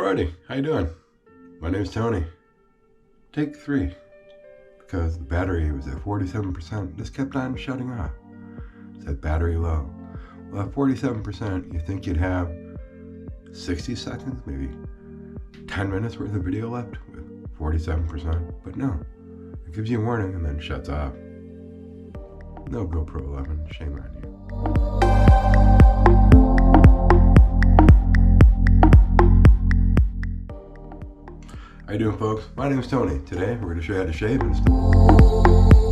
Alrighty, how you doing? My name's Tony. Take 3. Because the battery was at 47%, just kept on shutting off. It said battery low. Well, at 47%, you think you'd have 60 seconds, maybe 10 minutes worth of video left with 47%, but no. It gives you a warning and then shuts off. No GoPro 11, shame on you. How you doing, folks? My name is Tony. Today we're going to show you how to shave and stuff.